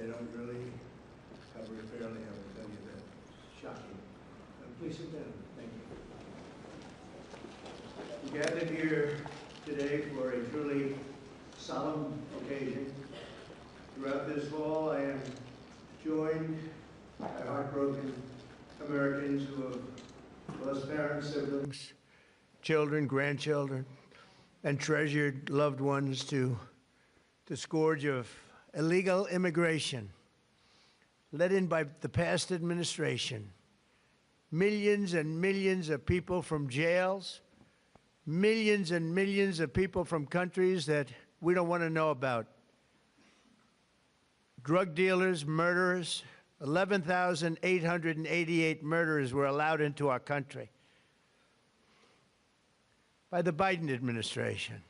don't really cover it fairly, I will tell you that. Shocking. Please sit down. Thank you. We gathered here today for a truly solemn occasion. Throughout this hall, I am joined by heartbroken Americans who have lost parents, siblings, children, grandchildren, and treasured loved ones to the scourge of illegal immigration led in by the past administration. Millions and millions of people from jails, millions and millions of people from countries that we don't want to know about. Drug dealers, murderers, 11,888 murderers were allowed into our country by the Biden administration.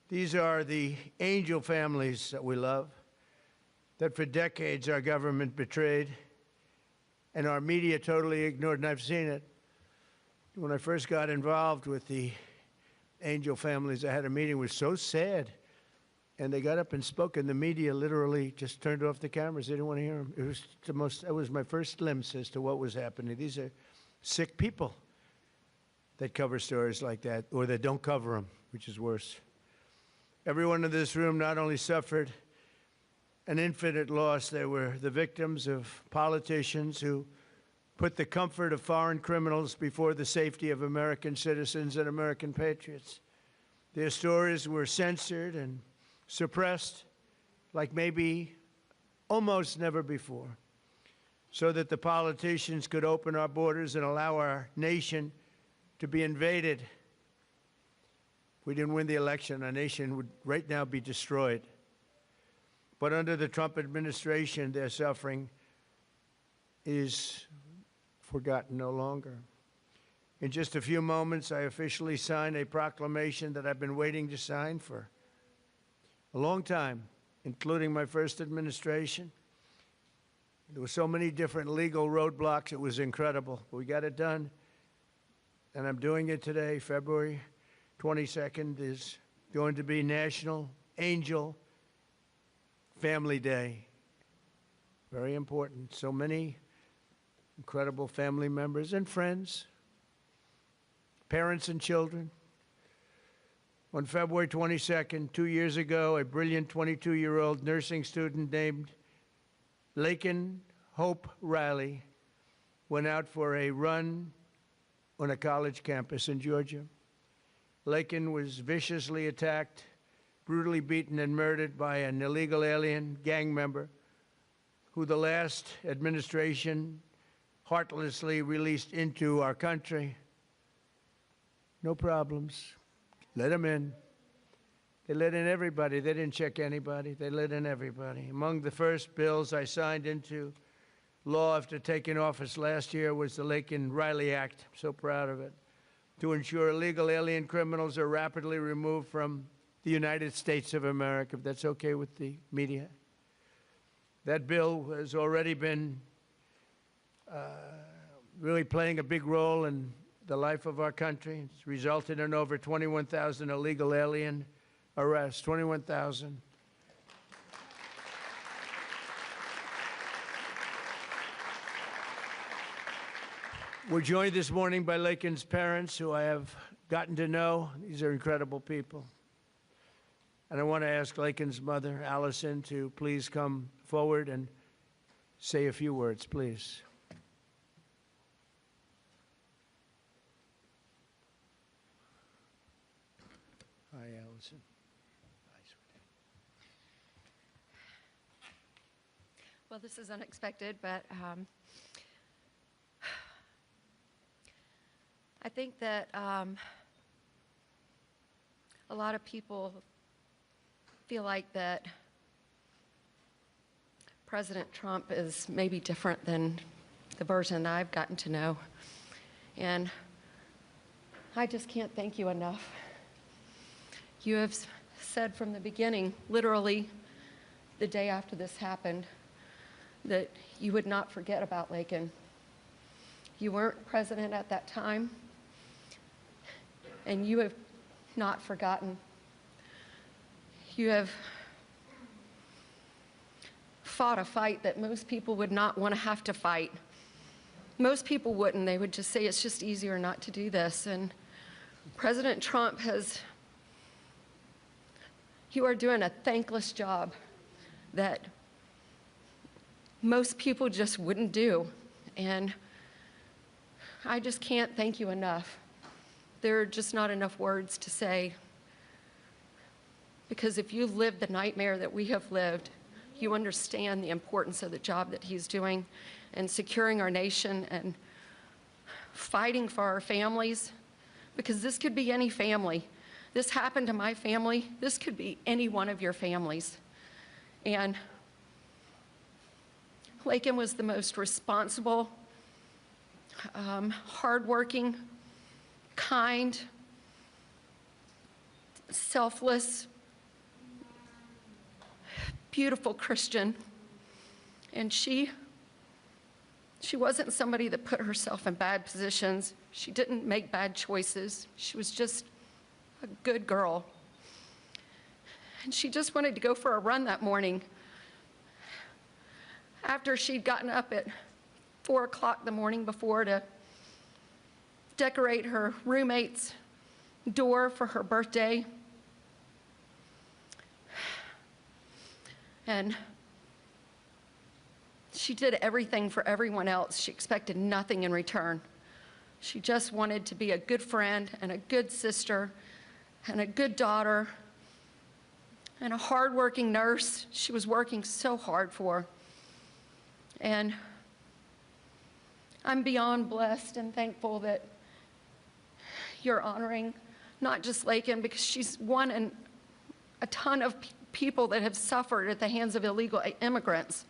These are the angel families that we love, that for decades our government betrayed and our media totally ignored, and I've seen it. When I first got involved with the angel families, I had a meeting. It was so sad. And they got up and spoke, and the media literally just turned off the cameras. They didn't want to hear them. It was my first glimpse as to what was happening. These are sick people that cover stories like that, or that don't cover them, which is worse. Everyone in this room not only suffered an infinite loss, they were the victims of politicians who put the comfort of foreign criminals before the safety of American citizens and American patriots. Their stories were censored and suppressed like maybe almost never before, so that the politicians could open our borders and allow our nation to be invaded. If we didn't win the election, our nation would right now be destroyed. But under the Trump administration, their suffering is forgotten no longer. In just a few moments, I officially sign a proclamation that I've been waiting to sign for a long time, including my first administration. There were so many different legal roadblocks, it was incredible. We got it done, and I'm doing it today. February 22nd is going to be National Angel Family Day. Very important. So many incredible family members and friends, parents and children. On February 22nd, 2 years ago, a brilliant 22-year-old nursing student named Laken Hope Riley went out for a run on a college campus in Georgia. Laken was viciously attacked, brutally beaten and murdered by an illegal alien gang member who the last administration heartlessly released into our country. No problems. Let them in. They let in everybody. They didn't check anybody. They let in everybody. Among the first bills I signed into law after taking office last year was the Laken Riley Act. I'm so proud of it. To ensure illegal alien criminals are rapidly removed from the United States of America, if that's okay with the media. That bill has already been really playing a big role in the life of our country. It's resulted in over 21,000 illegal alien arrests, 21,000. We're joined this morning by Laken's parents, who I have gotten to know. These are incredible people. And I want to ask Laken's mother, Allison, to please come forward and say a few words, please. Hi, Allison. Hi, sweetie. Well, this is unexpected, but I think that a lot of people feel like that President Trump is maybe different than the version I've gotten to know. And I just can't thank you enough. You have said from the beginning, literally the day after this happened, that you would not forget about Laken. You weren't president at that time, and you have not forgotten. You have fought a fight that most people would not want to have to fight. Most people wouldn't. They would just say it's just easier not to do this. And President Trump you are doing a thankless job that most people just wouldn't do. And I just can't thank you enough. There are just not enough words to say. Because if you've lived the nightmare that we have lived, you understand the importance of the job that he's doing and securing our nation and fighting for our families. Because this could be any family. This happened to my family. This could be any one of your families. And Laken was the most responsible, hardworking, kind, selfless, beautiful Christian. And she wasn't somebody that put herself in bad positions. She didn't make bad choices. She was just a good girl. And she just wanted to go for a run that morning after she'd gotten up at 4 o'clock the morning before to decorate her roommate's door for her birthday. And she did everything for everyone else. She expected nothing in return. She just wanted to be a good friend and a good sister and a good daughter and a hardworking nurse. She was working so hard for. And I'm beyond blessed and thankful that you're honoring not just Laken, because she's one in a ton of people that have suffered at the hands of illegal immigrants.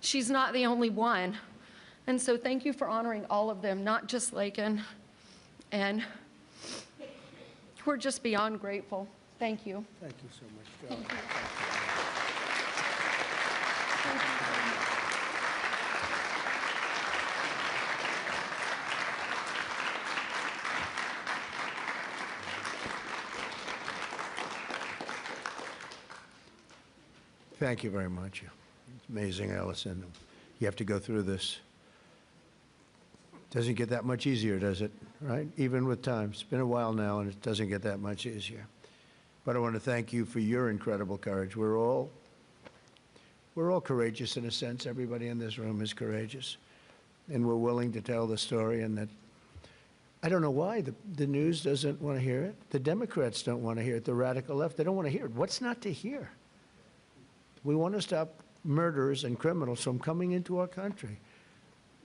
She's not the only one. And so thank you for honoring all of them, not just Laken. And we're just beyond grateful. Thank you. Thank you so much, Joe. Thank you. Thank you very much. It's amazing, Allison. You have to go through this. Doesn't get that much easier, does it? Right? Even with time. It's been a while now, and it doesn't get that much easier. But I want to thank you for your incredible courage. We're all courageous in a sense. Everybody in this room is courageous. And we're willing to tell the story. And that, I don't know why the news doesn't want to hear it. The Democrats don't want to hear it. The radical left, they don't want to hear it. What's not to hear? We want to stop murderers and criminals from coming into our country.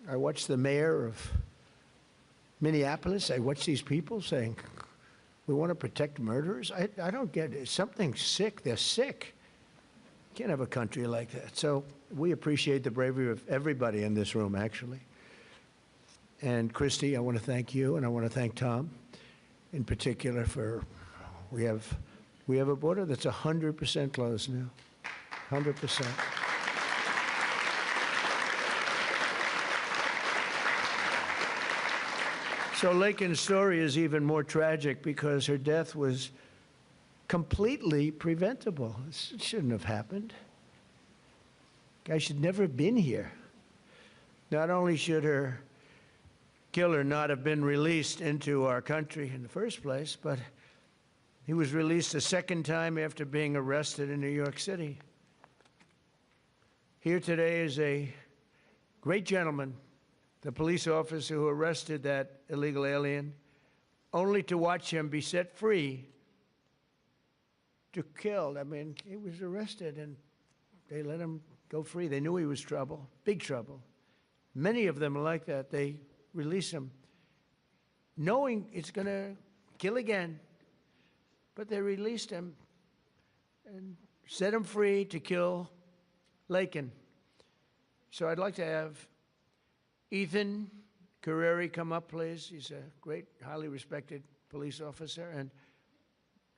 I watched the mayor of Minneapolis. I watched these people saying, we want to protect murderers. I don't get it. Something's sick. They're sick. You can't have a country like that. So we appreciate the bravery of everybody in this room, actually. And Christy, I want to thank you, and I want to thank Tom in particular for, we have a border that's 100% closed now. 100%. So Laken's story is even more tragic because her death was completely preventable. It shouldn't have happened. Guy should never have been here. Not only should her killer not have been released into our country in the first place, but he was released a second time after being arrested in New York City. Here today is a great gentleman, the police officer who arrested that illegal alien, only to watch him be set free to kill. I mean, he was arrested and they let him go free. They knew he was trouble, big trouble. Many of them are like that. They release him knowing it's going to kill again, but they released him and set him free to kill Laken. So I'd like to have Ethan Carreri come up, please. He's a great, highly respected police officer, and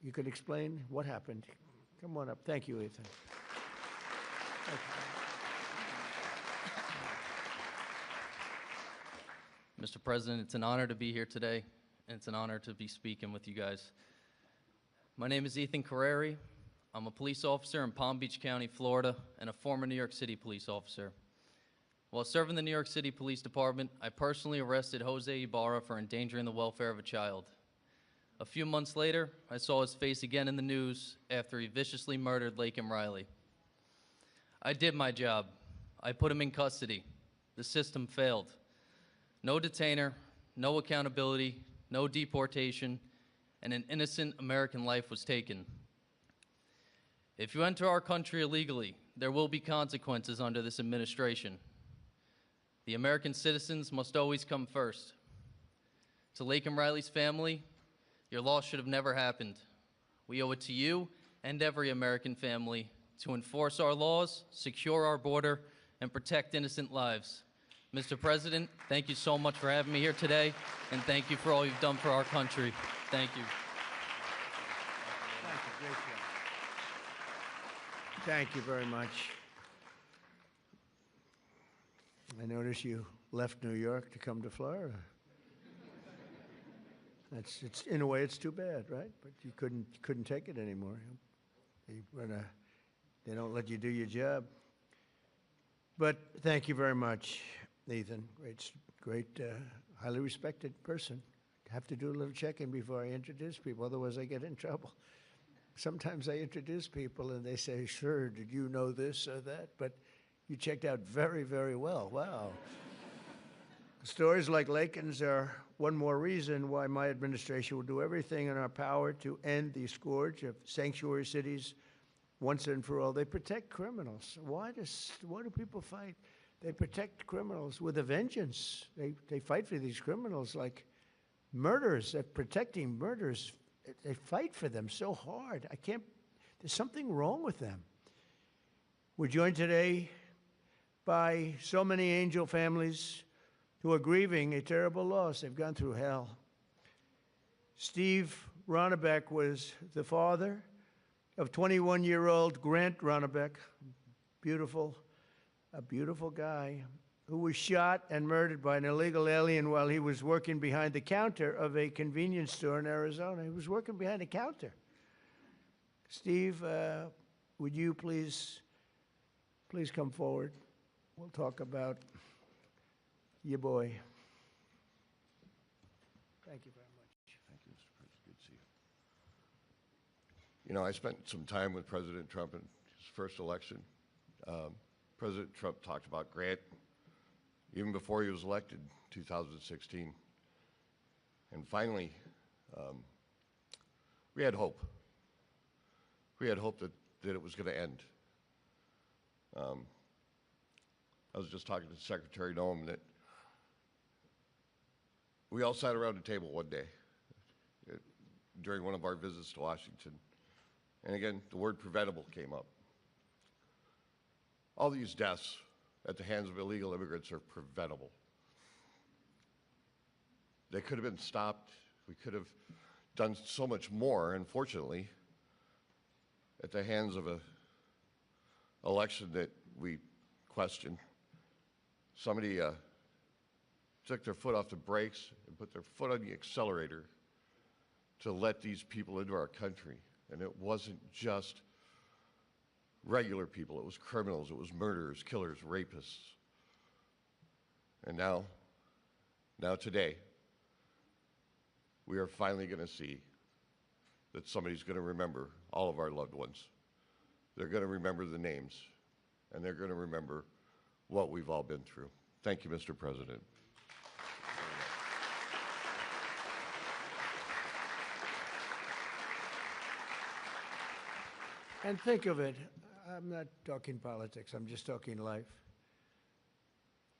you could explain what happened. Come on up. Thank you, Ethan. Thank you. Mr. President, it's an honor to be here today, and it's an honor to be speaking with you guys. My name is Ethan Carreri. I'm a police officer in Palm Beach County, Florida, and a former New York City police officer. While serving the New York City Police Department, I personally arrested Jose Ibarra for endangering the welfare of a child. A few months later, I saw his face again in the news after he viciously murdered Laken Riley. I did my job. I put him in custody. The system failed. No detainer, no accountability, no deportation, and an innocent American life was taken. If you enter our country illegally, there will be consequences under this administration. The American citizens must always come first. To Laken Riley's family, your loss should have never happened. We owe it to you and every American family to enforce our laws, secure our border, and protect innocent lives. Mr. President, thank you so much for having me here today, and thank you for all you've done for our country. Thank you. Thank you. Great job. Thank you very much. I notice you left New York to come to Florida. It's in a way, it's too bad, right? But you couldn't take it anymore. They don't let you do your job. But thank you very much, Ethan. Great, highly respected person. Have to do a little checking before I introduce people, otherwise I get in trouble. Sometimes I introduce people and they say, "Sir, did you know this or that?" But you checked out very, very well. Wow. Stories like Laken's are one more reason why my administration will do everything in our power to end the scourge of sanctuary cities once and for all. They protect criminals. Why do people fight? They protect criminals with a vengeance. They fight for these criminals like murderers. They're protecting murderers. They fight for them so hard. There's something wrong with them. We're joined today by so many angel families who are grieving a terrible loss. They've gone through hell. Steve Ronnebeck was the father of 21-year-old Grant Ronnebeck, a beautiful guy, who was shot and murdered by an illegal alien while he was working behind the counter of a convenience store in Arizona. He was working behind the counter. Steve, would you please come forward? We'll talk about your boy. Thank you very much. Thank you, Mr. President. Good to see you. You know, I spent some time with President Trump in his first election. President Trump talked about Grant even before he was elected in 2016. And finally, we had hope. We had hope that it was going to end. I was just talking to Secretary Noem that we all sat around a table one day during one of our visits to Washington. And again, the word preventable came up. All these deaths at the hands of illegal immigrants are preventable. They could have been stopped. We could have done so much more, unfortunately, at the hands of an election that we question. Somebody took their foot off the brakes and put their foot on the accelerator to let these people into our country. And it wasn't just regular people, it was criminals, it was murderers, killers, rapists. And now today, we are finally going to see that somebody's going to remember all of our loved ones. They're going to remember the names, and they're going to remember what we've all been through. Thank you, Mr. President. And think of it, I'm not talking politics, I'm just talking life.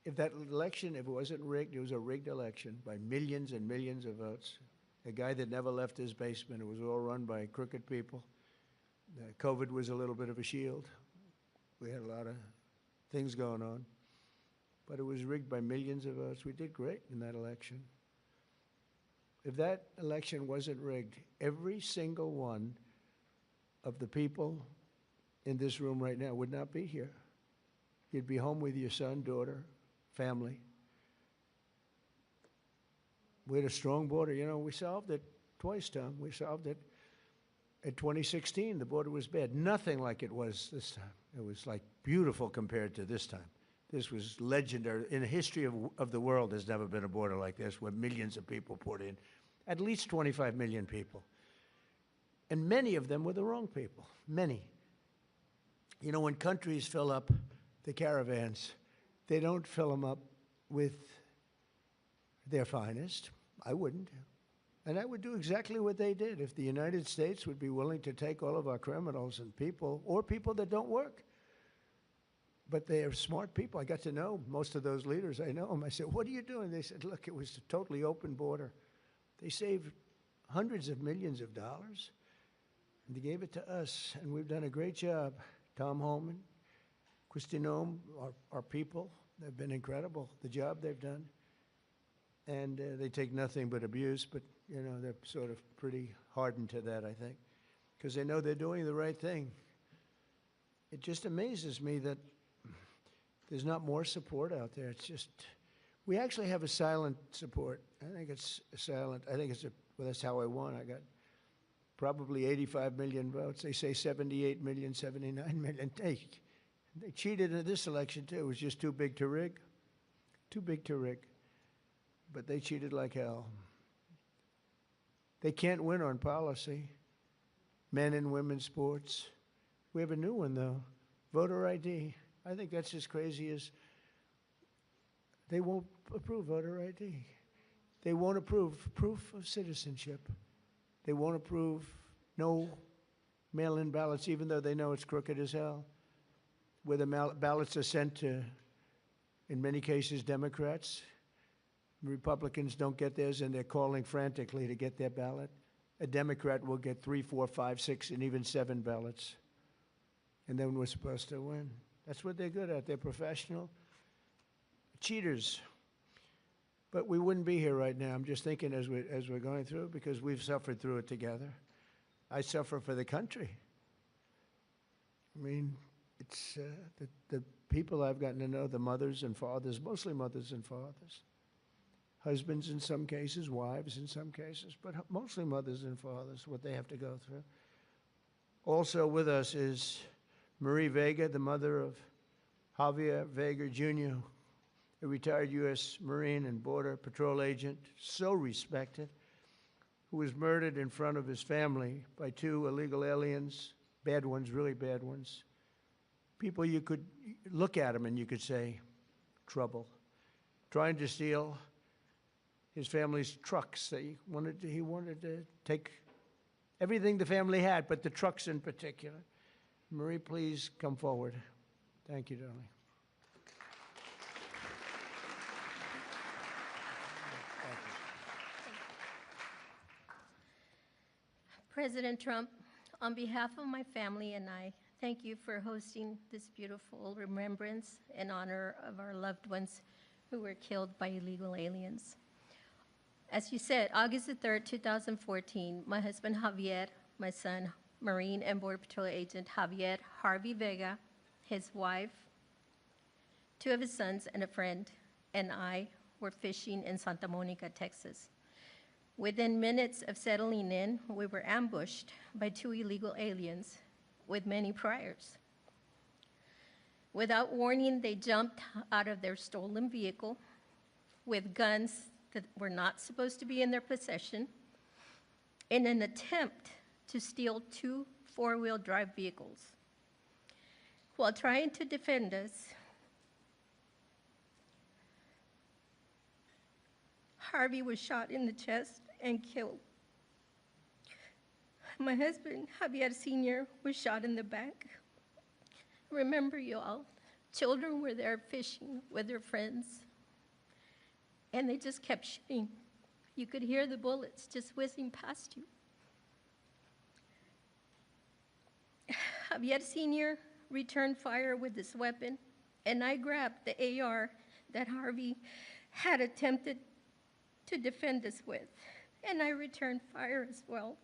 If that election, if it wasn't rigged, it was a rigged election by millions and millions of votes. A guy that never left his basement, it was all run by crooked people. COVID was a little bit of a shield. We had a lot of things going on. But it was rigged by millions of votes. We did great in that election. If that election wasn't rigged, every single one of the people in this room right now would not be here. You'd be home with your son, daughter, family. We had a strong border. You know, we solved it twice, Tom. We solved it In 2016, the border was bad. Nothing like it was this time. It was like beautiful compared to this time. This was legendary. In the history of the world, there's never been a border like this where millions of people poured in. At least 25 million people. And many of them were the wrong people. Many. You know, when countries fill up the caravans, they don't fill them up with their finest. I wouldn't. And I would do exactly what they did if the United States would be willing to take all of our criminals and people, or people that don't work. But they are smart people. I got to know most of those leaders. I know them. I said, what are you doing? They said, look, it was a totally open border. They saved hundreds of millions of dollars, and they gave it to us, and we've done a great job. Tom Homan, Kristi Noem, our people, they've been incredible, the job they've done. And they take nothing but abuse, but, you know, they're sort of pretty hardened to that, I think, because they know they're doing the right thing. It just amazes me that there's not more support out there. It's just, we actually have a silent support. I think it's silent. I think it's well, that's how I won. I got probably 85 million votes. They say 78 million, 79 million. They cheated in this election, too. It was just too big to rig. Too big to rig. But they cheated like hell. They can't win on policy. Men and women's sports. We have a new one, though. Voter ID. I think that's as crazy as they won't approve voter ID. They won't approve proof of citizenship. They won't approve no mail-in ballots, even though they know it's crooked as hell. Where the ballots are sent to, in many cases, Democrats. Republicans don't get theirs, and they're calling frantically to get their ballot. A Democrat will get 3, 4, 5, 6, and even 7 ballots. And then we're supposed to win. That's what they're good at. They're professional. Cheaters. But we wouldn't be here right now. I'm just thinking as we're going through it, because we've suffered through it together. I suffer for the country. I mean, it's the people I've gotten to know, the mothers and fathers, mostly mothers and fathers. Husbands in some cases, wives in some cases, but mostly mothers and fathers, what they have to go through. Also with us is Marie Vega, the mother of Javier Vega Jr., a retired U.S. Marine and Border Patrol agent, so respected, who was murdered in front of his family by 2 illegal aliens, bad ones, really bad ones. People you could look at them and you could say, trouble. Trying to steal his family's trucks. He wanted to take everything the family had, but the trucks in particular. Marie, please come forward. Thank you, darling. President Trump, on behalf of my family and I, thank you for hosting this beautiful remembrance in honor of our loved ones who were killed by illegal aliens. As you said, August the 3rd, 2014, my husband Javier, my son, Marine and Border Patrol agent Javier Harvey Vega, his wife, 2 of his sons and a friend, and I were fishing in Santa Monica, Texas. Within minutes of settling in, we were ambushed by 2 illegal aliens with many priors. Without warning, they jumped out of their stolen vehicle with guns that were not supposed to be in their possession in an attempt to steal 2 4-wheel drive vehicles. While trying to defend us, Harvey was shot in the chest and killed. My husband, Javier Sr., was shot in the back. Remember, you all, children were there fishing with their friends, and they just kept shooting. You could hear the bullets just whizzing past you. Javier Sr. returned fire with this weapon, and I grabbed the AR that Harvey had attempted to defend us with, and I returned fire as well.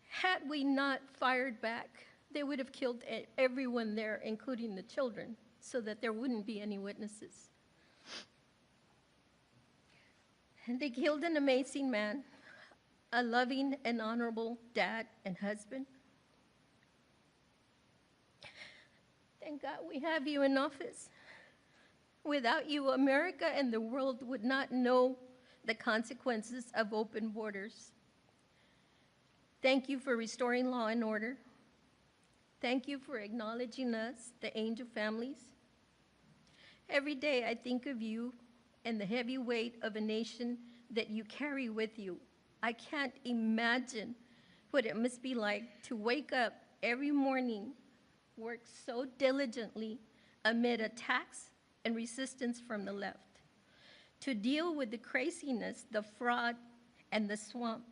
Had we not fired back, they would have killed everyone there, including the children, so that there wouldn't be any witnesses. And they killed an amazing man, a loving and honorable dad and husband, Thank God we have you in office. Without you, America and the world would not know the consequences of open borders. Thank you for restoring law and order. Thank you for acknowledging us, the angel families. Every day I think of you and the heavy weight of a nation that you carry with you. I can't imagine what it must be like to wake up every morning, work so diligently amid attacks and resistance from the left, to deal with the craziness, the fraud, and the swamp.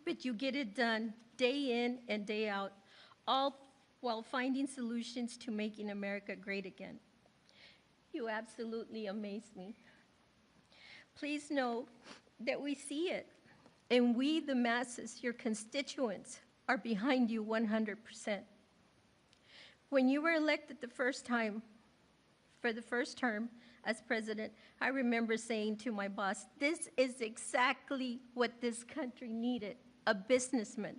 But you get it done day in and day out, all while finding solutions to making America great again. You absolutely amaze me. Please know that we see it, and we, the masses, your constituents, are behind you 100%. When you were elected the first time, for the first term as president, I remember saying to my boss, this is exactly what this country needed, a businessman.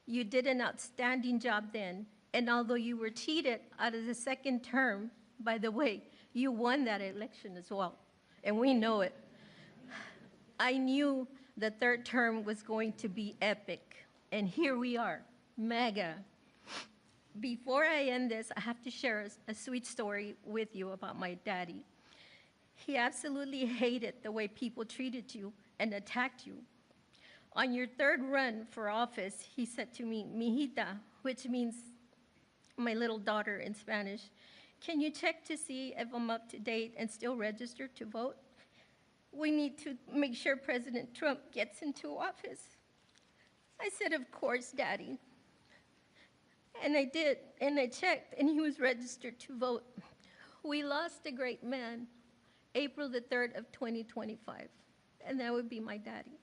You did an outstanding job then, and although you were cheated out of the second term, by the way, you won that election as well, and we know it. I knew the third term was going to be epic, and here we are, mega. Before I end this, I have to share a sweet story with you about my daddy. He absolutely hated the way people treated you and attacked you. On your third run for office, he said to me, "Mijita," which means my little daughter in Spanish, "Can you check to see if I'm up to date and still registered to vote? We need to make sure President Trump gets into office." I said, "Of course, Daddy." And I did, and I checked, and he was registered to vote. We lost a great man, April the 3rd of 2025, and that would be my daddy.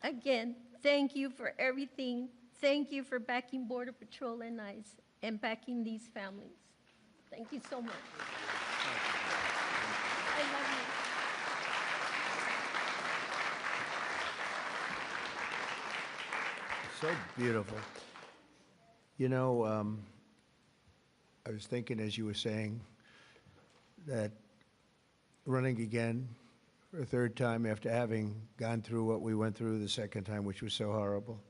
Again, thank you for everything. Thank you for backing Border Patrol and ICE and backing these families. Thank you so much. I love you. So beautiful. You know, I was thinking as you were saying that running again for a third time after having gone through what we went through the second time, which was so horrible,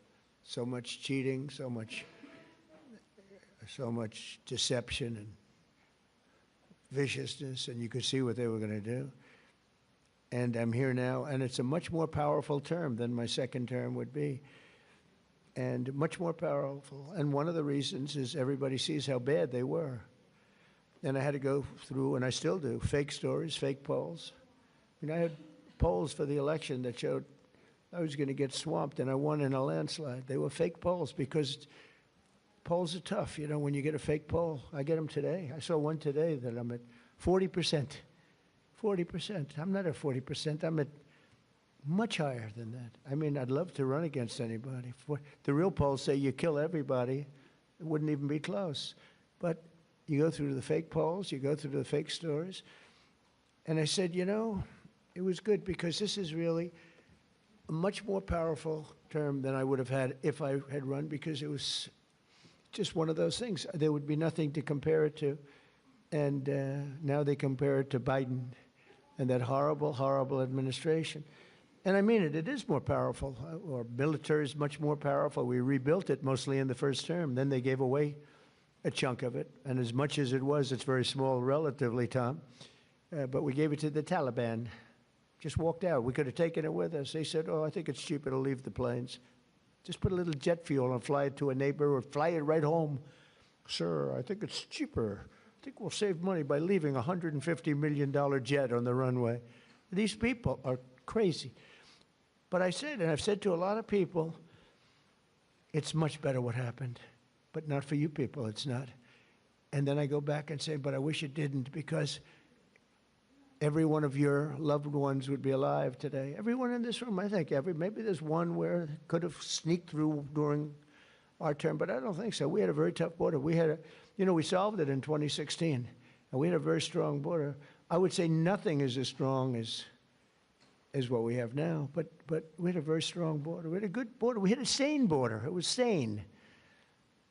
so much cheating, so much deception and viciousness, and you could see what they were going to do. And I'm here now, and it's a much more powerful term than my second term would be. And much more powerful. And one of the reasons is everybody sees how bad they were. And I had to go through, and I still do, fake stories, fake polls. I had polls for the election that showed I was going to get swamped, and I won in a landslide. They were fake polls because polls are tough. You know, when you get a fake poll, I get them today. I saw one today that I'm at 40%. 40%. I'm not at 40%. I'm at much higher than that. I mean, I'd love to run against anybody. The real polls say you kill everybody. It wouldn't even be close. But you go through the fake polls, you go through the fake stories. And I said, you know, it was good because this is really a much more powerful term than I would have had if I had run, because it was just one of those things. There would be nothing to compare it to. And now they compare it to Biden and that horrible, horrible administration. And I mean it, it is more powerful. Our military is much more powerful. We rebuilt it mostly in the first term. Then they gave away a chunk of it. And as much as it was, it's very small relatively, Tom. But we gave it to the Taliban. Just walked out. We could have taken it with us. They said, oh, I think it's cheaper to leave the planes. Just put a little jet fuel and fly it to a neighbor or fly it right home. Sir, I think it's cheaper. I think we'll save money by leaving a $150 million jet on the runway. These people are crazy. But I said, and I've said to a lot of people, it's much better what happened, but not for you people, it's not. And then I go back and say, but I wish it didn't, because every one of your loved ones would be alive today. Everyone in this room, I think, maybe there's one where it could have sneaked through during our term, but I don't think so. We had a very tough border. We had we solved it in 2016, and we had a very strong border. I would say nothing is as strong as what we have now, but we had a very strong border. We had a good border. We had a sane border. It was sane.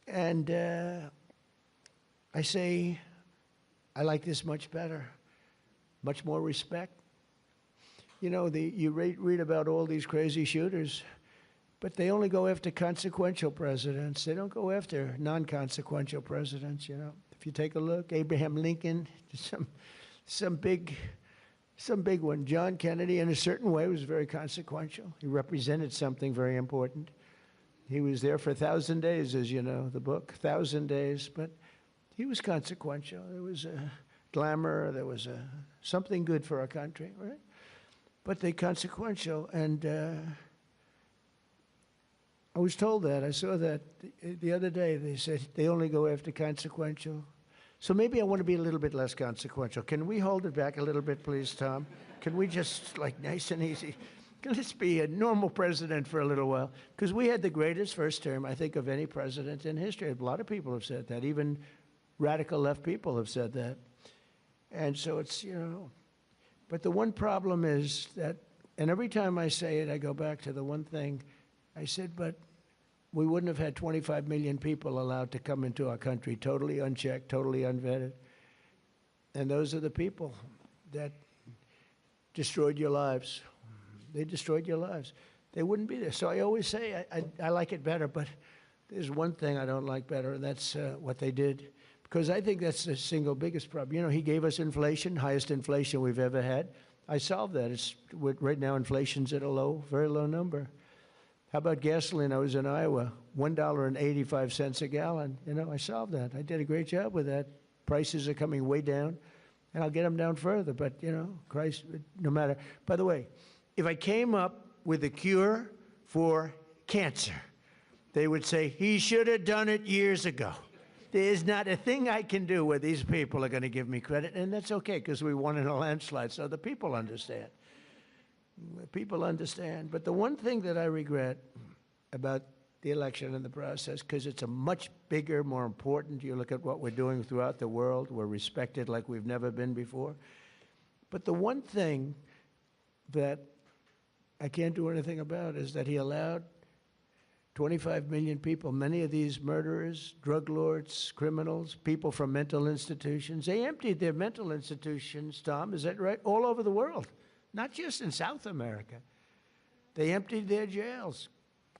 And I say, I like this much better, much more respect. You know, you read about all these crazy shooters, but they only go after consequential presidents. They don't go after non-consequential presidents, you know. If you take a look, Abraham Lincoln, some big one. John Kennedy, in a certain way, was very consequential. He represented something very important. He was there for 1,000 days, as you know, the book, 1,000 days, but he was consequential. There was a glamour, there was something good for our country, right? But they consequential, and I was told that. I saw that the other day. They said they only go after consequential. So maybe I want to be a little bit less consequential. Can we hold it back a little bit, please, Tom? Can we just, like, nice and easy? Let's be a normal president for a little while. Because we had the greatest first term, I think, of any president in history. A lot of people have said that. Even radical left people have said that. And so it's, you know, but the one problem is that, and every time I say it, I go back to the one thing I said, but we wouldn't have had 25 million people allowed to come into our country, totally unchecked, totally unvetted. And those are the people that destroyed your lives. They destroyed your lives. They wouldn't be there. So I always say I like it better, but there's one thing I don't like better, and that's what they did. Because I think that's the single biggest problem. You know, he gave us inflation, highest inflation we've ever had. I solved that. Right now, inflation's at a low, very low number. How about gasoline? I was in Iowa, $1.85 a gallon. You know, I solved that. I did a great job with that. Prices are coming way down, and I'll get them down further. But, you know, Christ, no matter. By the way, if I came up with a cure for cancer, they would say, he should have done it years ago. There's not a thing I can do where these people are going to give me credit, and that's okay, because we won in a landslide, so the people understand. People understand. But the one thing that I regret about the election and the process, because it's a much bigger, more important, you look at what we're doing throughout the world, we're respected like we've never been before. But the one thing that I can't do anything about is that he allowed 25 million people, many of these murderers, drug lords, criminals, people from mental institutions. They emptied their mental institutions, Tom, is that right? All over the world. Not just in South America. They emptied their jails,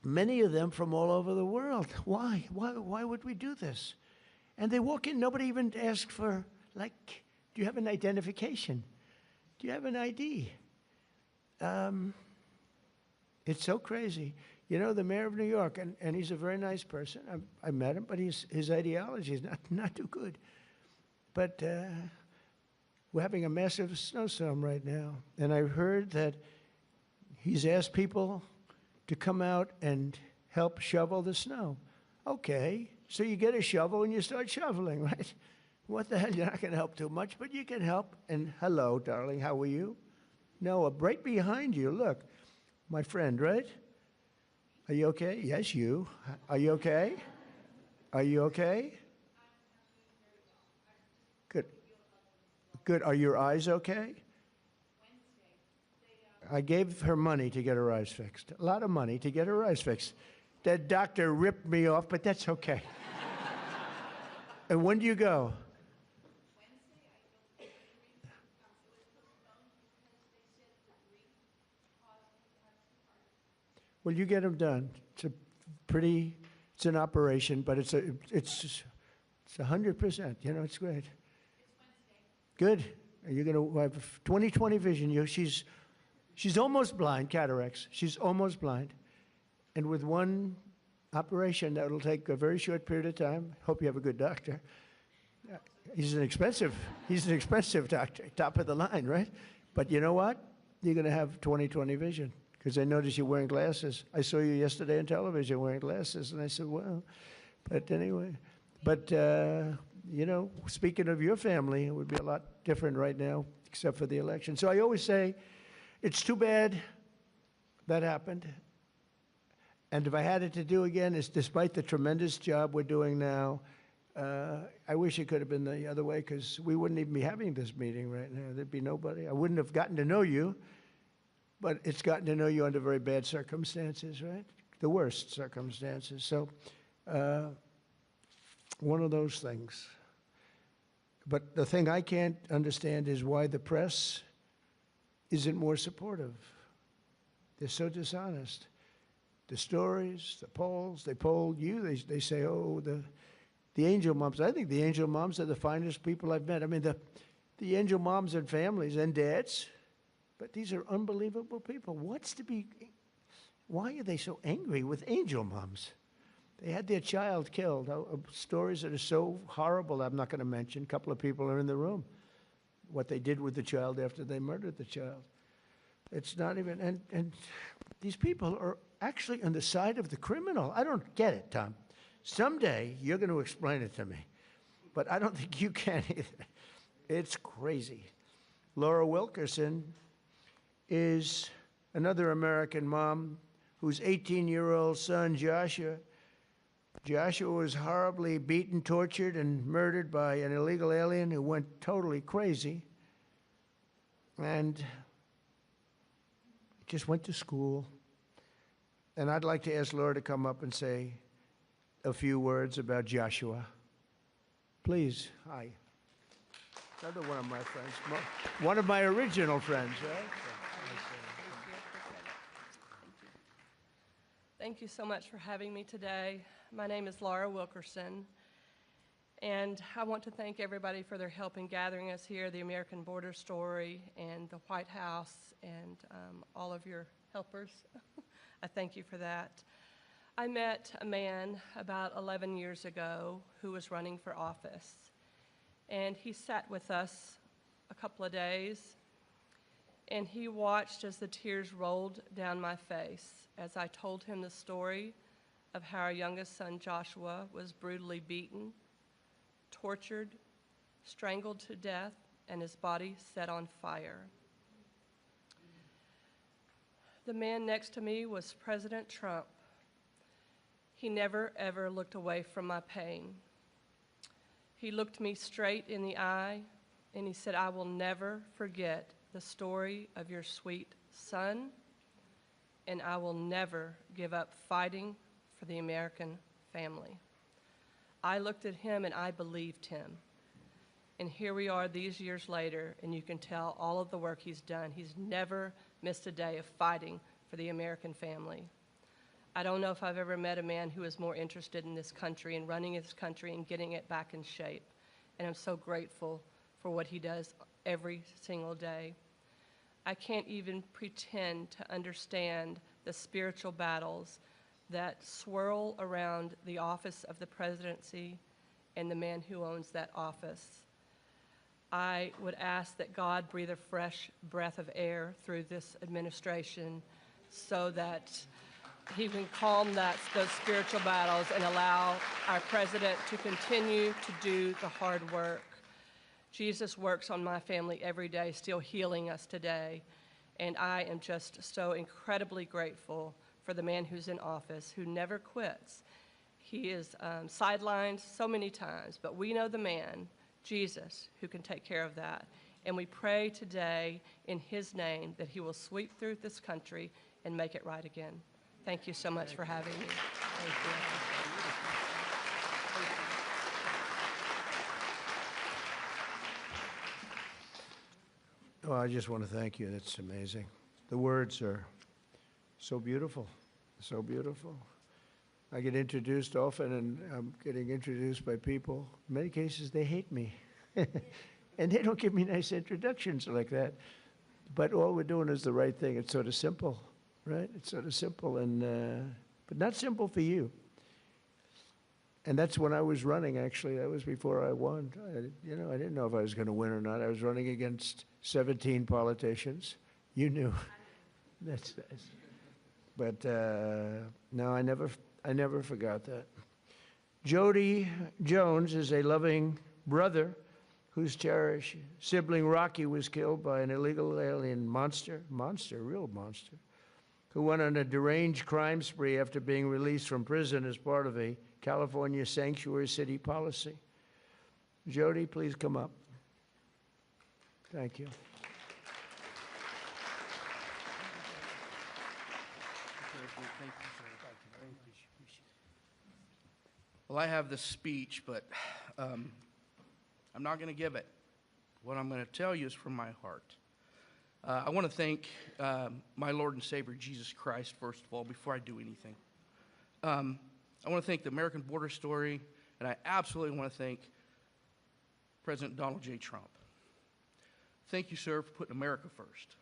many of them from all over the world. Why? Why would we do this? And they walk in, nobody even asks for, like, do you have an identification? Do you have an ID? It's so crazy. You know, the mayor of New York, and he's a very nice person. I met him, but his ideology is not too good. But we're having a massive snowstorm right now, and I heard that he's asked people to come out and help shovel the snow. Okay, so you get a shovel and you start shoveling, right? What the hell, you're not going to help too much, but you can help. And hello, darling, how are you? Noah, right behind you, look, my friend, right? Are you okay? Yes, you. Are you okay? Are you okay? Good. Good. Are your eyes okay? I gave her money to get her eyes fixed. A lot of money to get her eyes fixed. That doctor ripped me off, but that's okay. And when do you go? Well, you get them done. It's an operation, but it's 100%. You know, it's great. It's Wednesday. Good. Are you going to have 20/20 vision? She's almost blind, cataracts. She's almost blind, and with one operation that'll take a very short period of time. Hope you have a good doctor. He's an expensive doctor, top of the line, right? But you know what? You're going to have 20/20 vision. Because I noticed you're wearing glasses. I saw you yesterday on television wearing glasses, and I said, well, but anyway. But, you know, speaking of your family, it would be a lot different right now, except for the election. So I always say, it's too bad that happened. And if I had it to do again, it's despite the tremendous job we're doing now, I wish it could have been the other way, because we wouldn't even be having this meeting right now. There'd be nobody. I wouldn't have gotten to know you. But it's gotten to know you under very bad circumstances, right? The worst circumstances. So one of those things. But the thing I can't understand is why the press isn't more supportive. They're so dishonest. The stories, the polls, they poll you, they say, oh, the angel moms. I think the angel moms are the finest people I've met. I mean, the angel moms and families and dads, but these are unbelievable people. Why are they so angry with angel moms? They had their child killed. Stories that are so horrible, I'm not going to mention. A couple of people are in the room. What they did with the child after they murdered the child. It's not even, and these people are actually on the side of the criminal. I don't get it, Tom. Someday you're going to explain it to me, but I don't think you can either. It's crazy. Laura Wilkerson is another American mom whose 18-year-old son, Joshua was horribly beaten, tortured, and murdered by an illegal alien who went totally crazy and just went to school. And I'd like to ask Laura to come up and say a few words about Joshua. Please. Hi. Another one of my friends. One of my original friends, right? Thank you so much for having me today. My name is Laura Wilkerson, and I want to thank everybody for their help in gathering us here, the American Border Story and the White House, and all of your helpers. I thank you for that. I met a man about 11 years ago who was running for office, and he sat with us a couple of days, and he watched as the tears rolled down my face as I told him the story of how our youngest son, Joshua, was brutally beaten, tortured, strangled to death, and his body set on fire. The man next to me was President Trump. He never, ever looked away from my pain. He looked me straight in the eye, and he said, "I will never forget the story of your sweet son, and I will never give up fighting for the American family." I looked at him and I believed him. And here we are these years later, and you can tell all of the work he's done. He's never missed a day of fighting for the American family. I don't know if I've ever met a man who is more interested in this country and running this country and getting it back in shape. And I'm so grateful for what he does every single day. I can't even pretend to understand the spiritual battles that swirl around the office of the presidency and the man who owns that office. I would ask that God breathe a fresh breath of air through this administration so that he can calm those spiritual battles and allow our president to continue to do the hard work. Jesus works on my family every day, still healing us today. And I am just so incredibly grateful for the man who's in office, who never quits. He is sidelined so many times, but we know the man, Jesus, who can take care of that. And we pray today in his name that he will sweep through this country and make it right again. Thank you so much for having me. Thank you. Oh, I just want to thank you. That's amazing. The words are so beautiful, so beautiful. I get introduced often, and I'm getting introduced by people. In many cases, they hate me. And they don't give me nice introductions like that. But all we're doing is the right thing. It's sort of simple, right? It's sort of simple, and but not simple for you. And that's when I was running, actually. That was before I won. I didn't know if I was going to win or not. I was running against 17 politicians. You knew. That's nice. But no, I never forgot that. Jody Jones is a loving brother whose cherished sibling Rocky was killed by an illegal alien real monster, who went on a deranged crime spree after being released from prison as part of a California sanctuary city policy. Jody, please come up. Thank you. Well, I have the speech, but I'm not going to give it. What I'm going to tell you is from my heart. I want to thank my Lord and Savior, Jesus Christ, first of all, before I do anything. I want to thank the American Border Story, and I absolutely want to thank President Donald J. Trump. Thank you, sir, for putting America first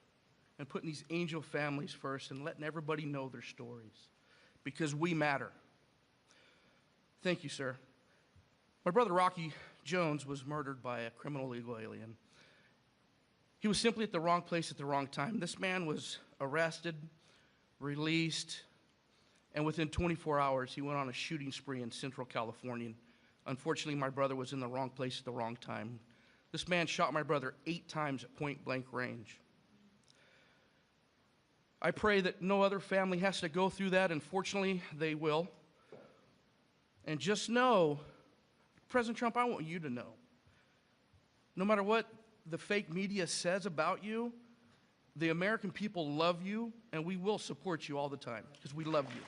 and putting these angel families first and letting everybody know their stories, because we matter. Thank you, sir. My brother Rocky Jones was murdered by a criminal illegal alien. He was simply at the wrong place at the wrong time. This man was arrested, released, and within 24 hours, he went on a shooting spree in Central California. Unfortunately, my brother was in the wrong place at the wrong time. This man shot my brother 8 times at point-blank range. I pray that no other family has to go through that. Unfortunately, they will. And just know, President Trump, I want you to know, no matter what the fake media says about you, the American people love you, and we will support you all the time, because we love you.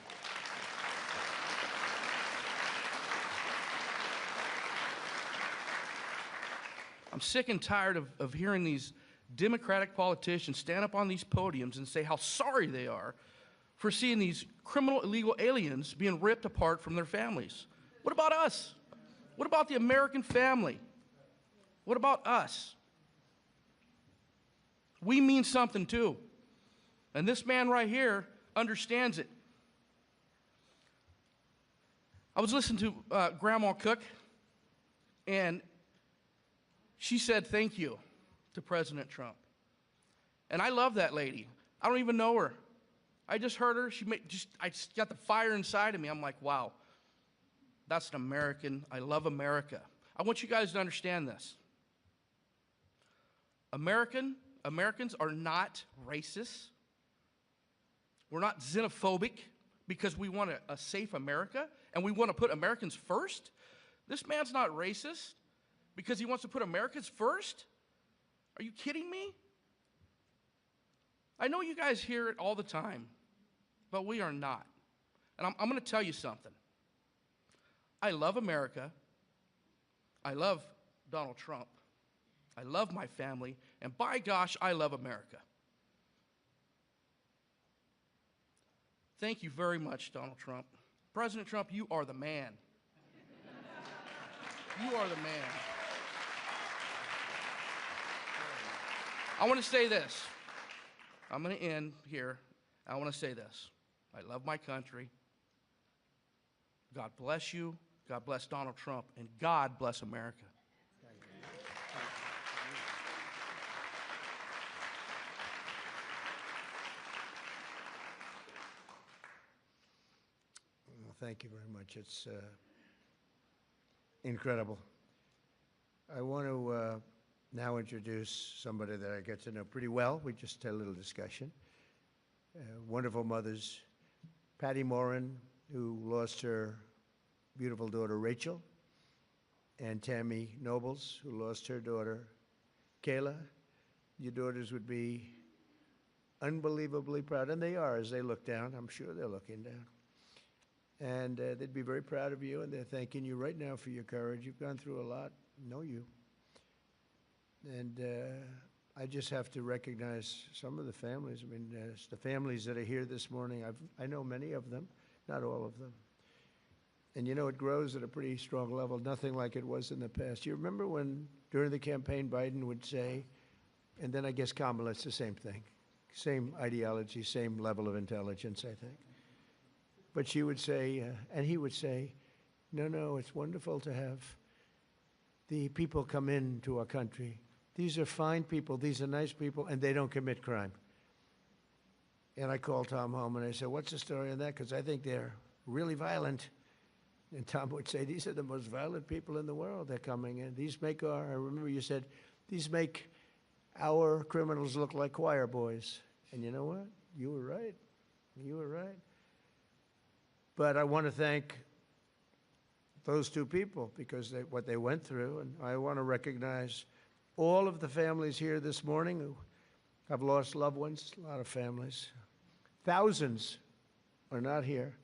I'm sick and tired of hearing these Democratic politicians stand up on these podiums and say how sorry they are for seeing these criminal illegal aliens being ripped apart from their families. What about us? What about the American family? What about us? We mean something too. And this man right here understands it. I was listening to Grandma Cook, and she said thank you to President Trump. And I love that lady. I don't even know her. I just heard her. I just got the fire inside of me. I'm like, wow, that's an American. I love America. I want you guys to understand this. Americans are not racist. We're not xenophobic because we want a safe America and we want to put Americans first. This man's not racist because he wants to put Americans first. Are you kidding me? I know you guys hear it all the time, but we are not. And I'm going to tell you something. I love America. I love Donald Trump. I love my family. And by gosh, I love America. Thank you very much, Donald Trump. President Trump, you are the man. You are the man. I want to say this. I'm going to end here. I want to say this. I love my country. God bless you. God bless Donald Trump. And God bless America. Well, thank you very much. It's incredible. I want to now introduce somebody that I get to know pretty well. We just had a little discussion. Wonderful mothers, Patty Morin, who lost her beautiful daughter Rachel, and Tammy Nobles, who lost her daughter Kayla. Your daughters would be unbelievably proud, and they are as they look down. I'm sure they're looking down. And they'd be very proud of you, and they're thanking you right now for your courage. You've gone through a lot. Know you. And I just have to recognize some of the families. I mean, the families that are here this morning, I know many of them, not all of them. And you know, it grows at a pretty strong level, nothing like it was in the past. You remember when, during the campaign, Biden would say, and then I guess Kamala, it's the same thing, same ideology, same level of intelligence, I think. But she would say, and he would say, no, it's wonderful to have the people come into our country. These are fine people, these are nice people, and they don't commit crime. And I called Tom home and I said, what's the story on that? Because I think they're really violent. And Tom would say, these are the most violent people in the world. They're coming in. These make I remember you said, these make our criminals look like choir boys. And you know what? You were right. You were right. But I want to thank those two people because what they went through. And I want to recognize all of the families here this morning who have lost loved ones, a lot of families. Thousands are not here,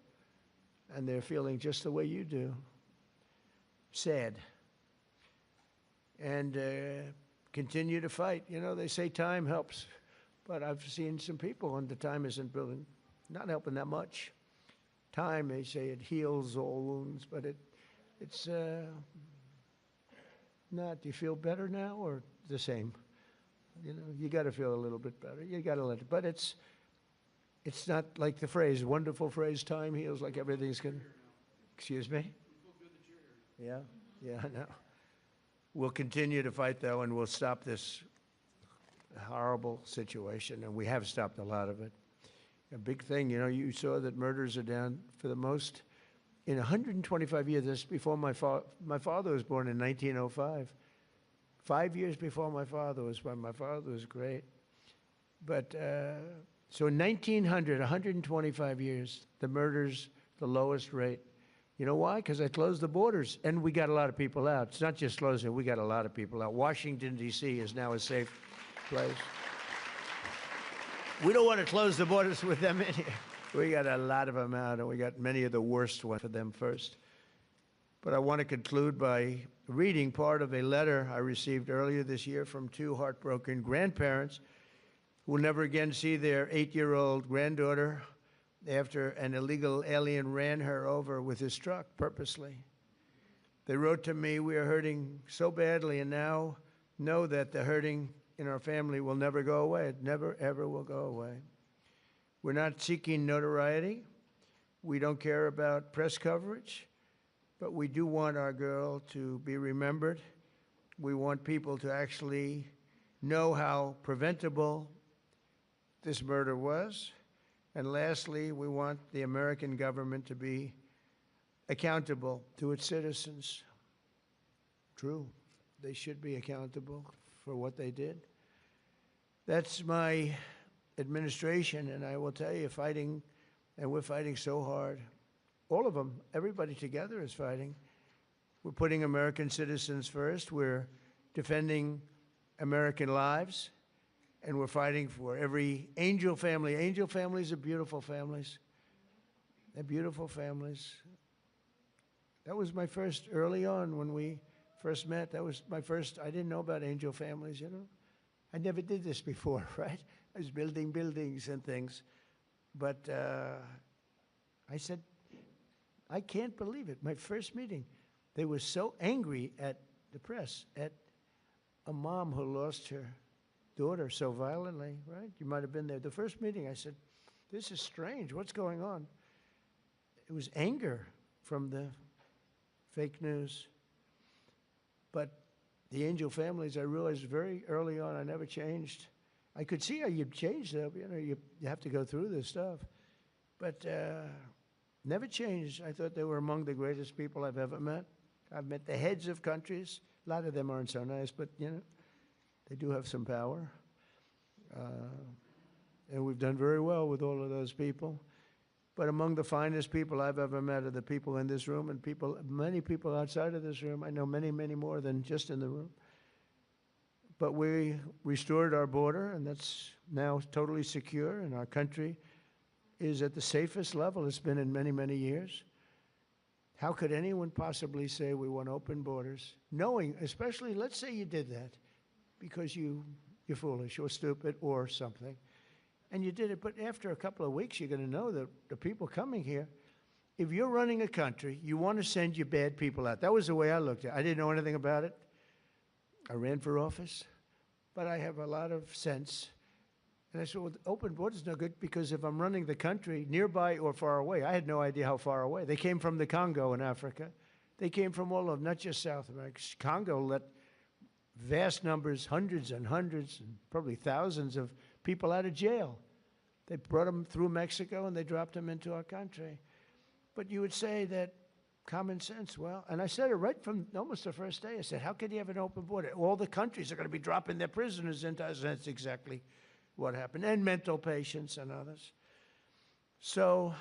and they're feeling just the way you do, sad. and continue to fight. You know, they say time helps, but I've seen some people, and the time isn't really not helping that much. Time, they say, it heals all wounds, but it's not. Do you feel better now or the same? You know, you got to feel a little bit better. You got to let it, but it's not like the phrase, wonderful phrase, time heals, like everything's going to. Excuse me? Yeah, I know. We'll continue to fight, though, and we'll stop this horrible situation, and we have stopped a lot of it. A big thing, you know, you saw that murders are down for the most in 125 years. This before my father was born in 1905. 5 years before my father was born. My father was great. But so in 1900, 125 years, the murders, the lowest rate. You know why? Because I closed the borders, and we got a lot of people out. It's not just closing, we got a lot of people out. Washington, D.C. is now a safe place. We don't want to close the borders with them in here. We got a lot of them out, and we got many of the worst ones for them first. But I want to conclude by reading part of a letter I received earlier this year from two heartbroken grandparents who will never again see their 8-year-old granddaughter after an illegal alien ran her over with his truck purposely. They wrote to me, "We are hurting so badly, and now know that the hurting in our family will never go away. It never, ever will go away. We're not seeking notoriety. We don't care about press coverage, but we do want our girl to be remembered. We want people to actually know how preventable this murder was. And lastly, we want the American government to be accountable to its citizens." True. They should be accountable for what they did. That's my administration, and I will tell you, fighting, and we're fighting so hard. All of them, everybody together is fighting. We're putting American citizens first. We're defending American lives, and we're fighting for every angel family. Angel families are beautiful families. They're beautiful families. That was my first, early on when we first met, that was my first, I didn't know about angel families, you know. I never did this before, right? I was building buildings and things. But I said, I can't believe it. My first meeting, they were so angry at the press, at a mom who lost her daughter so violently, right? You might have been there. The first meeting, I said, this is strange. What's going on? It was anger from the fake news. But the angel families, I realized very early on, I never changed. I could see how you'd change them. You know, you have to go through this stuff. But never changed. I thought they were among the greatest people I've ever met. I've met the heads of countries. A lot of them aren't so nice, but, you know, they do have some power. And we've done very well with all of those people. But among the finest people I've ever met are the people in this room and people, many people outside of this room. I know many, many more than just in the room. But we restored our border, and that's now totally secure, and our country is at the safest level it's been in many, many years. How could anyone possibly say we want open borders, knowing, especially, let's say you did that because you're foolish or stupid or something, and you did it, but after a couple of weeks, you're going to know that the people coming here, if you're running a country, you want to send your bad people out. That was the way I looked at it. I didn't know anything about it. I ran for office, but I have a lot of sense. And I said, well, open borders is no good because if I'm running the country nearby or far away, I had no idea how far away. They came from the Congo in Africa. They came from all of, not just South America. Congo let vast numbers, hundreds and hundreds, and probably thousands of people out of jail. They brought them through Mexico and they dropped them into our country. But you would say that common sense, well, and I said it right from almost the first day. I said, how can you have an open border? All the countries are going to be dropping their prisoners into us, and that's exactly what happened, and mental patients and others. So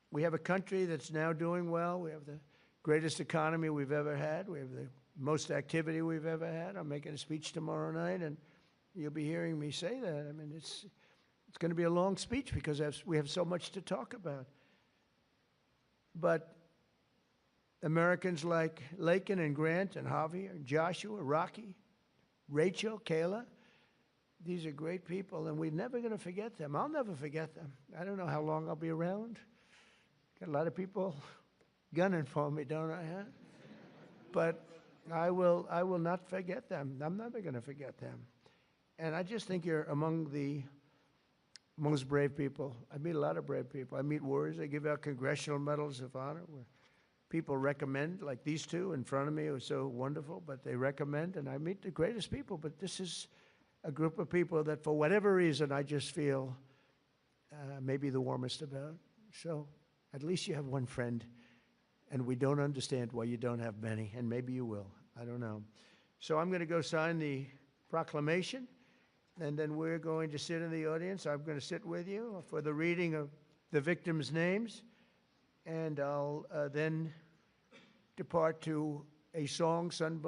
we have a country that's now doing well. We have the greatest economy we've ever had. We have the most activity we've ever had. I'm making a speech tomorrow night, and you'll be hearing me say that. I mean, it's going to be a long speech because we have so much to talk about. But Americans like Lakin and Grant and Javier, Joshua, Rocky, Rachel, Kayla. These are great people, and we're never going to forget them. I'll never forget them. I don't know how long I'll be around. Got a lot of people gunning for me, don't I? Huh? But I will not forget them. I'm never going to forget them. And I just think you're among the most brave people. I meet a lot of brave people. I meet warriors. I give out congressional medals of honor where people recommend, like these two in front of me, who are so wonderful, but they recommend, and I meet the greatest people. But this is a group of people that, for whatever reason, I just feel maybe the warmest about. So at least you have one friend, and we don't understand why you don't have many, and maybe you will. I don't know. So I'm going to go sign the proclamation, and then we're going to sit in the audience. I'm going to sit with you for the reading of the victims' names, and I'll then depart to a song sung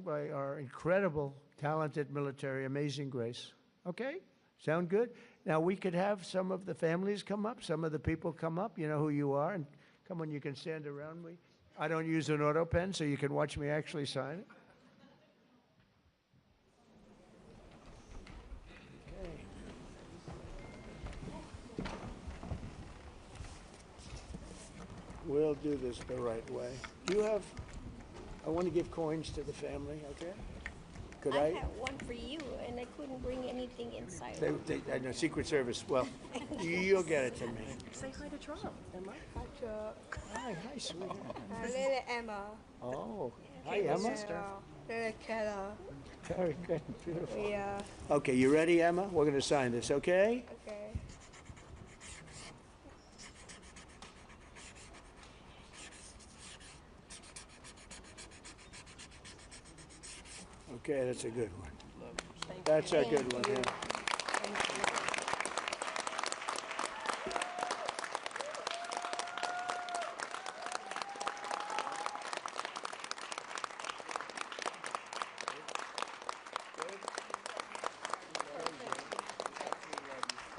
by our incredible, talented military, Amazing Grace. Okay? Sound good? Now, we could have some of the families come up, some of the people come up. You know who you are, and come on, you can stand around me. I don't use an auto pen, so you can watch me actually sign it. Okay. We'll do this the right way. Do you have, I want to give coins to the family, okay? Could I I? have one for you, and I couldn't bring anything inside. I know, Secret Service. Well, you'll get it to me. Say hi to Trump. Emma. Hi, sweetheart. Little Emma. Oh, hi, Emma. Little Kayla. Very good, beautiful. Yeah. Okay, you ready, Emma? We're going to sign this, okay? Okay. Okay, that's a good one. That's a good one, yeah.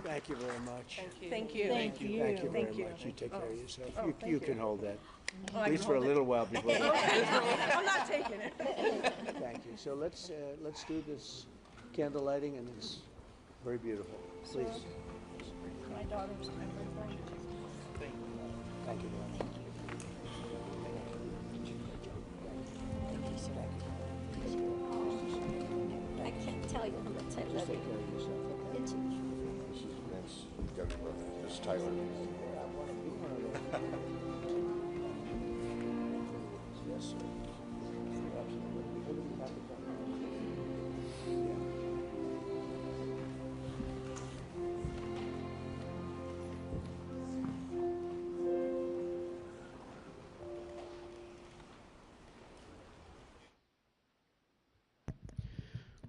Thank you very much. Thank you. Thank you very much. You take care of yourself. You can hold that, at least for a hold it. little while before. I'm not taking it. Thank you. So let's do this candle lighting, and it's very beautiful. Please. My daughter's my birthday. Thank you very much. I can't tell you how much I love Take you. care of yourself. Okay? It's This is Vince, Doug's brother. This is Tyler. Yes, sir. Absolutely.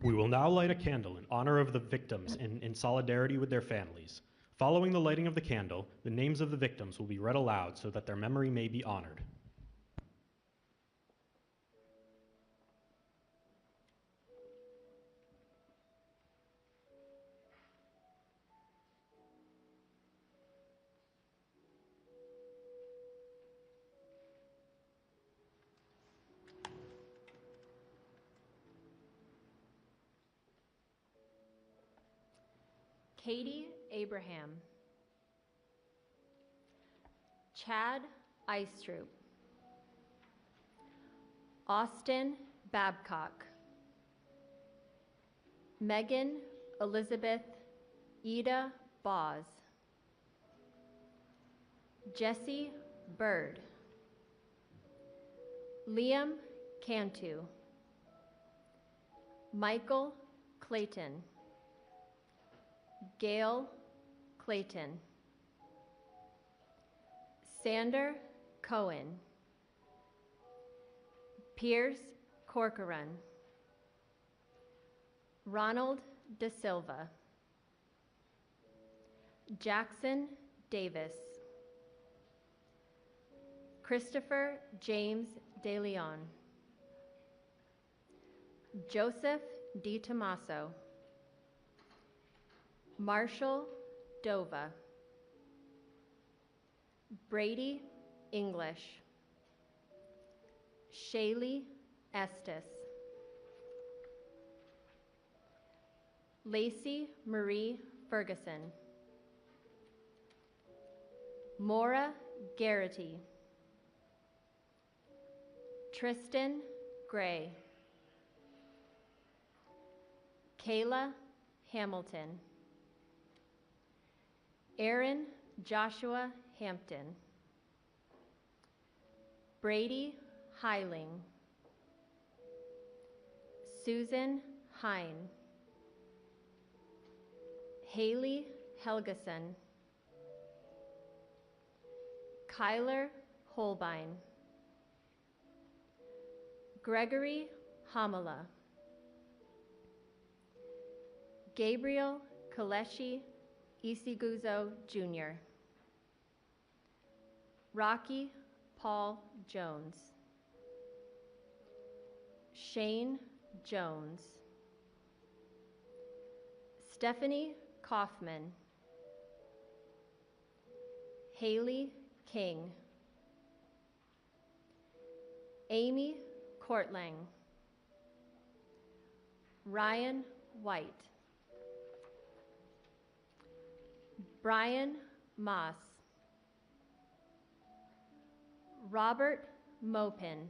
We will now light a candle in honor of the victims and in solidarity with their families. Following the lighting of the candle, the names of the victims will be read aloud so that their memory may be honored. Katie Abraham, Chad Eistrup, Austin Babcock, Megan Elizabeth Ida Boz, Jesse Bird, Liam Cantu, Michael Clayton, Gail Clayton, Sander Cohen, Piers Corcoran, Ronald De Silva, Jackson Davis, Christopher James De Leon, Joseph Di Tommaso, Marshall Dova, Brady English, Shaylee Estes, Lacey Marie Ferguson, Maura Garrity, Tristan Gray, Kayla Hamilton, Aaron Joshua Hampton, Brady Heiling, Susan Hine, Haley Helgeson, Kyler Holbein, Gregory Hamala, Gabriel Kaleshi Isiguzo Jr., Rocky Paul Jones, Shane Jones, Stephanie Kaufman, Haley King, Amy Courtlang, Ryan White, Brian Moss, Robert Mopin,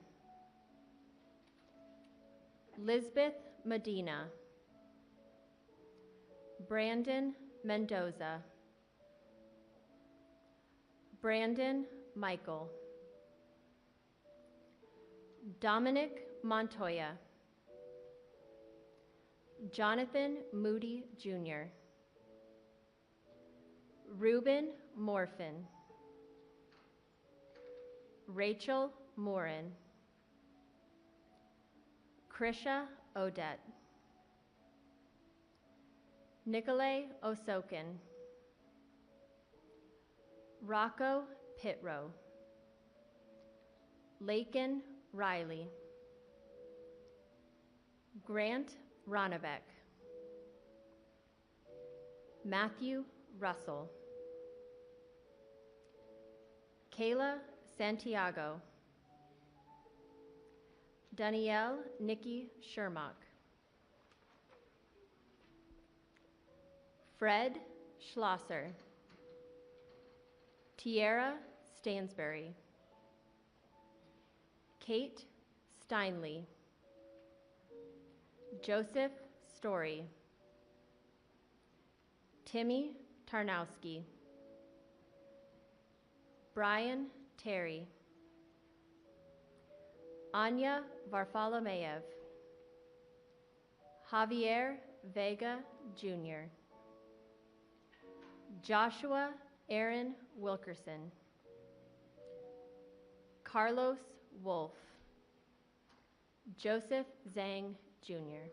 Lisbeth Medina, Brandon Mendoza, Brandon Michael, Dominic Montoya, Jonathan Moody Jr., Reuben Morfin, Rachel Morin, Krisha Odette, Nicolay Osokin, Rocco Pitro, Lakin Riley, Grant Ronnebeck, Matthew Russell, Kayla Santiago, Danielle Nikki Shermock, Fred Schlosser, Tiara Stansberry, Kate Steinley, Joseph Story, Timmy Tarnowski, Brian Terry, Anya Varfolomeyev, Javier Vega Jr., Joshua Aaron Wilkerson, Carlos Wolf, Joseph Zhang Jr.